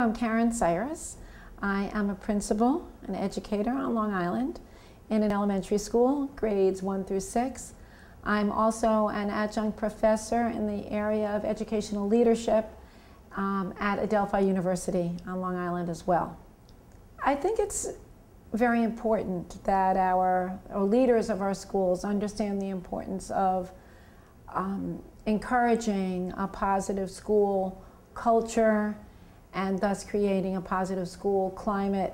I'm Karen Siris. I am a principal, an educator on Long Island in an elementary school, grades 1 through 6. I'm also an adjunct professor in the area of educational leadership at Adelphi University on Long Island as well. I think it's very important that our leaders of our schools understand the importance of encouraging a positive school culture and thus creating a positive school climate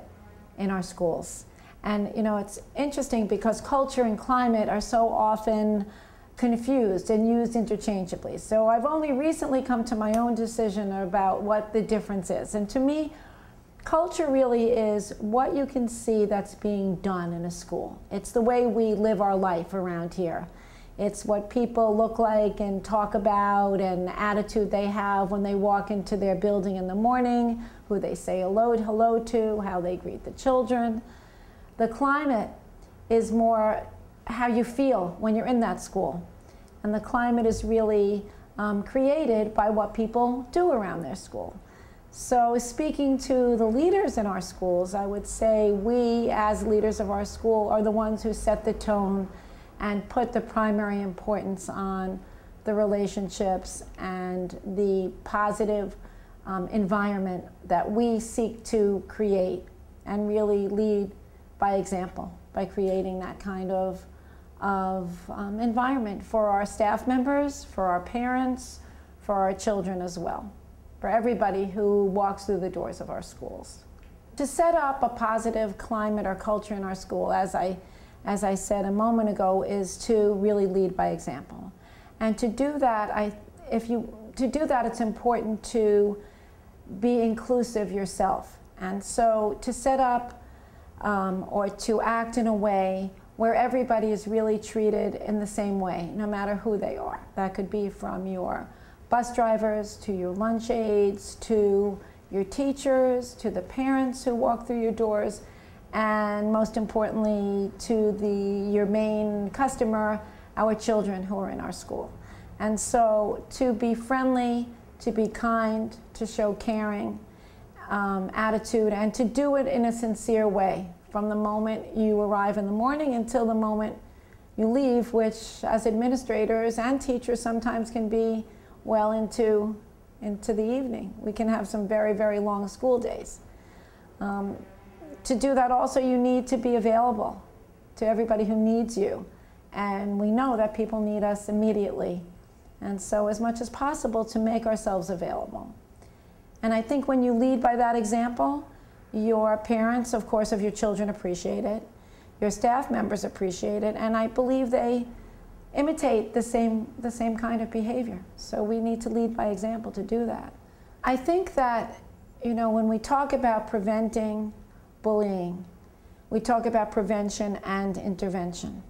in our schools. And you know, it's interesting because culture and climate are so often confused and used interchangeably. So I've only recently come to my own decision about what the difference is. And to me, culture really is what you can see that's being done in a school. It's the way we live our life around here. It's what people look like and talk about and the attitude they have when they walk into their building in the morning, who they say hello to, how they greet the children. The climate is more how you feel when you're in that school. And the climate is really created by what people do around their school. So speaking to the leaders in our schools, I would say we as leaders of our school are the ones who set the tone and put the primary importance on the relationships and the positive environment that we seek to create and really lead by example, by creating that kind of environment for our staff members, for our parents, for our children as well, for everybody who walks through the doors of our schools. To set up a positive climate or culture in our school, as I said a moment ago, is to really lead by example. And to do that, it's important to be inclusive yourself. And so to set up or to act in a way where everybody is really treated in the same way, no matter who they are. That could be from your bus drivers, to your lunch aides, to your teachers, to the parents who walk through your doors, and most importantly, to your main customer, our children who are in our school. And so to be friendly, to be kind, to show caring attitude, and to do it in a sincere way from the moment you arrive in the morning until the moment you leave, which as administrators and teachers sometimes can be well into the evening. We can have some very, very long school days. To do that also, you need to be available to everybody who needs you. And we know that people need us immediately. And so as much as possible to make ourselves available. And I think when you lead by that example, your parents, of course, of your children appreciate it. Your staff members appreciate it. And I believe they imitate the same kind of behavior. So we need to lead by example to do that. I think that, you know, when we talk about preventing bullying, we talk about prevention and intervention.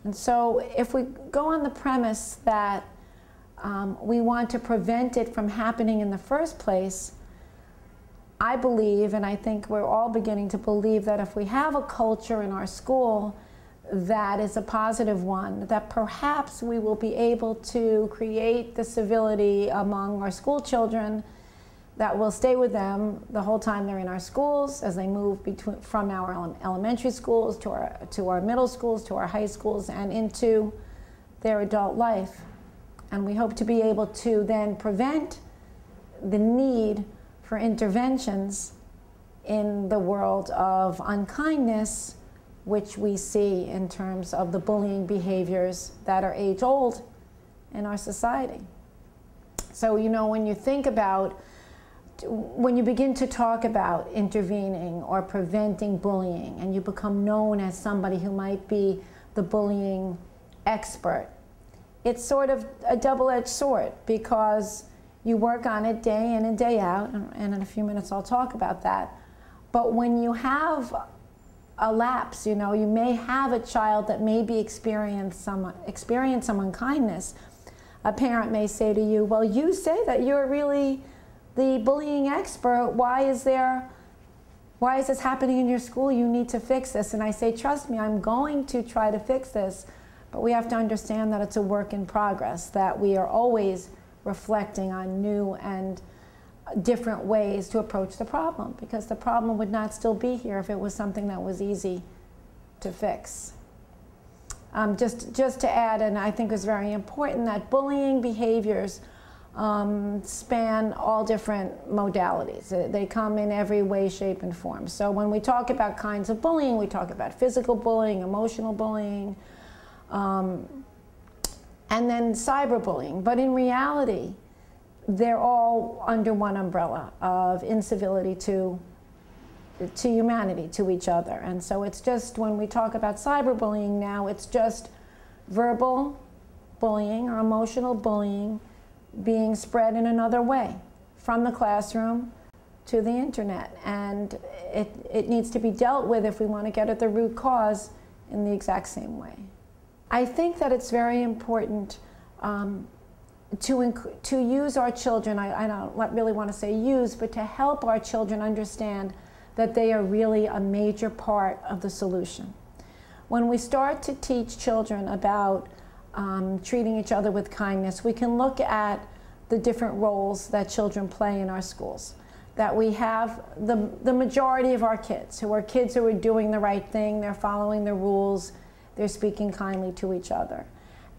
And so if we go on the premise that we want to prevent it from happening in the first place, I believe, and I think we're all beginning to believe, that if we have a culture in our school that is a positive one, that perhaps we will be able to create the civility among our school children that will stay with them the whole time they're in our schools, as they move from our elementary schools to our middle schools, to our high schools, and into their adult life. And we hope to be able to then prevent the need for interventions in the world of unkindness, which we see in terms of the bullying behaviors that are age-old in our society. So, you know, when you think about, when you begin to talk about intervening or preventing bullying, and you become known as somebody who might be the bullying expert, it's sort of a double-edged sword, because you work on it day in and day out, and in a few minutes I'll talk about that. But when you have a lapse, you know, you may have a child that maybe experience some unkindness. A parent may say to you, well, you say that you're really the bullying expert. Why is this happening in your school? You need to fix this. And I say, trust me, I'm going to try to fix this. But we have to understand that it's a work in progress, that we are always reflecting on new and different ways to approach the problem, because the problem would not still be here if it was something that was easy to fix. Just to add, and I think is very important, that bullying behaviors span all different modalities. They come in every way, shape, and form. So when we talk about kinds of bullying, we talk about physical bullying, emotional bullying, and then cyberbullying. But in reality, they're all under one umbrella of incivility to humanity, to each other. And so it's just, when we talk about cyberbullying now, it's just verbal bullying or emotional bullying being spread in another way, from the classroom to the internet. And it needs to be dealt with if we want to get at the root cause in the exact same way. I think that it's very important to use our children, I don't really want to say use, but to help our children understand that they are really a major part of the solution. When we start to teach children about treating each other with kindness, we can look at the different roles that children play in our schools. That we have the majority of our kids who are doing the right thing, they're following the rules, they're speaking kindly to each other.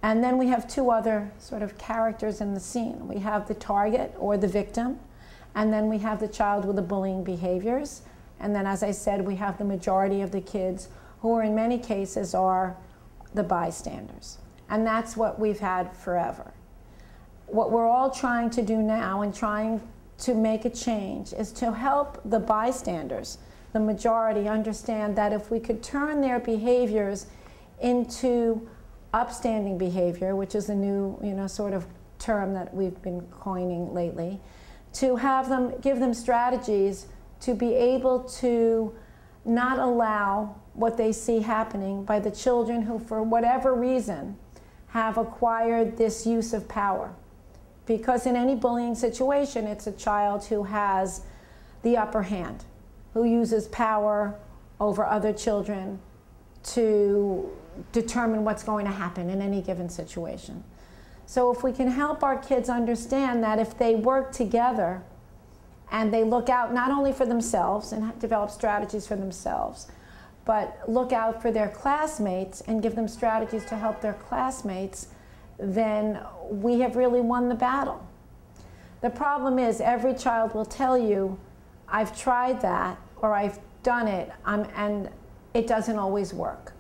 And then we have two other sort of characters in the scene. We have the target or the victim, and then we have the child with the bullying behaviors. And then, as I said, we have the majority of the kids who are, in many cases, are the bystanders. And that's what we've had forever. What we're all trying to do now and trying to make a change is to help the bystanders, the majority, understand that if we could turn their behaviors into upstanding behavior, which is a new, sort of term that we've been coining lately, to have them, give them strategies to be able to not allow what they see happening by the children who, for whatever reason, have acquired this use of power. Because in any bullying situation, it's a child who has the upper hand, who uses power over other children to determine what's going to happen in any given situation. So if we can help our kids understand that if they work together and they look out not only for themselves and develop strategies for themselves, but look out for their classmates and give them strategies to help their classmates, then we have really won the battle. The problem is every child will tell you, I've tried that, or I've done it, and it doesn't always work.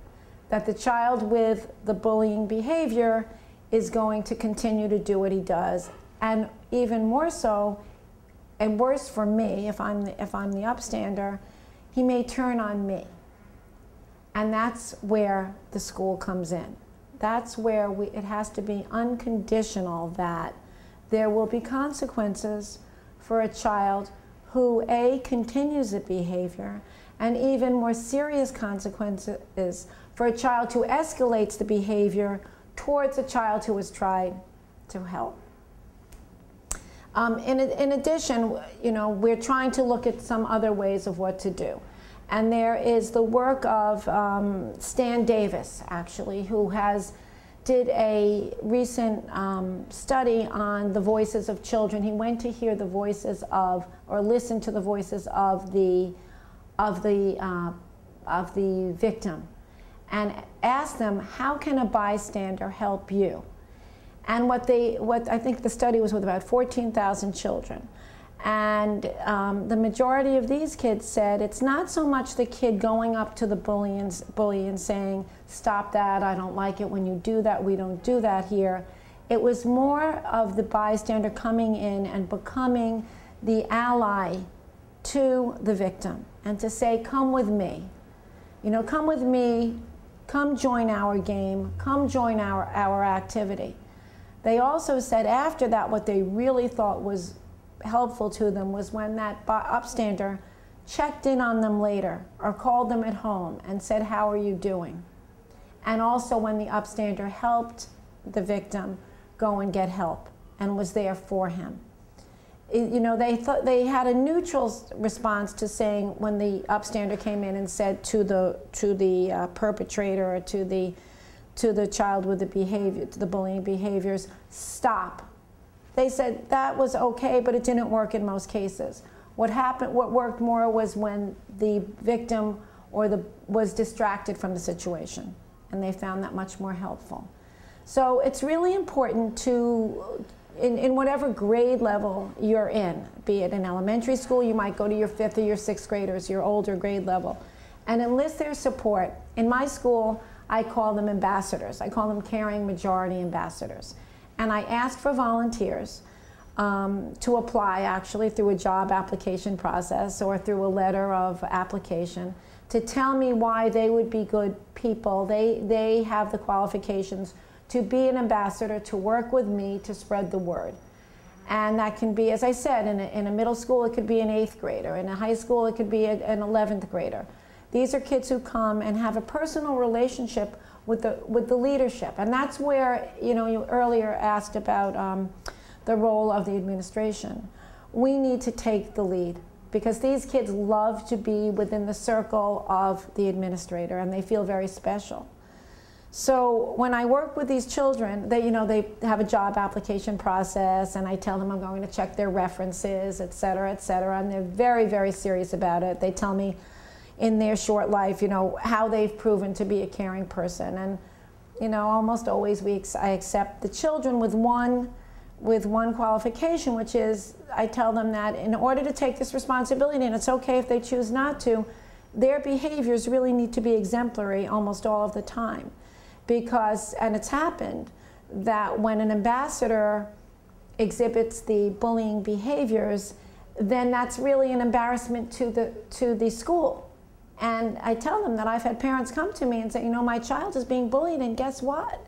That the child with the bullying behavior is going to continue to do what he does, and even more so, and worse for me, if I'm the upstander, he may turn on me. And that's where the school comes in. That's where it has to be unconditional, that there will be consequences for a child who, A, continues the behavior, and even more serious consequences for a child who escalates the behavior towards a child who has tried to help. In addition, we're trying to look at some other ways of what to do. And there is the work of Stan Davis, actually, who did a recent study on the voices of children. He went to hear the voices of, or listen to the voices of the victim, and asked them, how can a bystander help you? And what I think the study was with about 14,000 children. And the majority of these kids said it's not so much the kid going up to the bully and saying, stop that, I don't like it when you do that, we don't do that here. It was more of the bystander coming in and becoming the ally to the victim, and to say, come with me. Come with me, come join our game, come join our activity. They also said after that what they really thought was helpful to them was when that upstander checked in on them later or called them at home and said, how are you doing? And also when the upstander helped the victim go and get help and was there for him. They had a neutral response to saying when the upstander came in and said to the perpetrator or to the child with the behavior, to the bullying behaviors, stop. they said that was okay, but it didn't work in most cases. What worked more was when the victim was distracted from the situation, and they found that much more helpful. So it's really important to, in whatever grade level you're in, be it in elementary school, you might go to your 5th or your 6th graders, your older grade level, and enlist their support. In my school, I call them ambassadors. I call them caring majority ambassadors. And I ask for volunteers to apply, actually, through a job application process or through a letter of application, to tell me why they would be good people. They have the qualifications to be an ambassador, to work with me to spread the word. And that can be, as I said, in a middle school, it could be an 8th grader. In a high school, it could be an 11th grader. These are kids who come and have a personal relationship with the leadership. And that's where, you earlier asked about the role of the administration. We need to take the lead, because these kids love to be within the circle of the administrator, and they feel very special. So when I work with these children, they have a job application process, and I tell them I'm going to check their references, et cetera, and they're very, very serious about it. They tell me in their short life, how they've proven to be a caring person. And, almost always I accept the children with one qualification, which is I tell them that in order to take this responsibility, and it's okay if they choose not to, their behaviors really need to be exemplary almost all of the time. Because, and it's happened, that when an ambassador exhibits the bullying behaviors, then that's really an embarrassment to the school. And I tell them that I've had parents come to me and say, my child is being bullied, and guess what?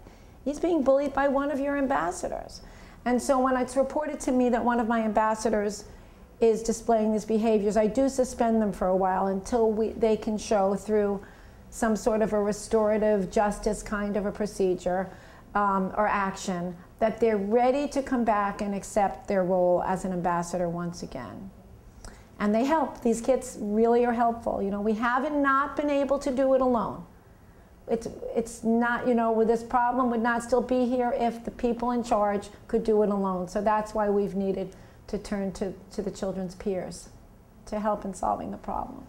He's being bullied by one of your ambassadors. And so when it's reported to me that one of my ambassadors is displaying these behaviors, I do suspend them for a while until they can show through some sort of a restorative justice kind of a procedure or action that they're ready to come back and accept their role as an ambassador once again. And they help. These kids really are helpful. We haven't not been able to do it alone. It's not, this problem would not still be here if the people in charge could do it alone. So that's why we've needed to turn to the children's peers to help in solving the problem.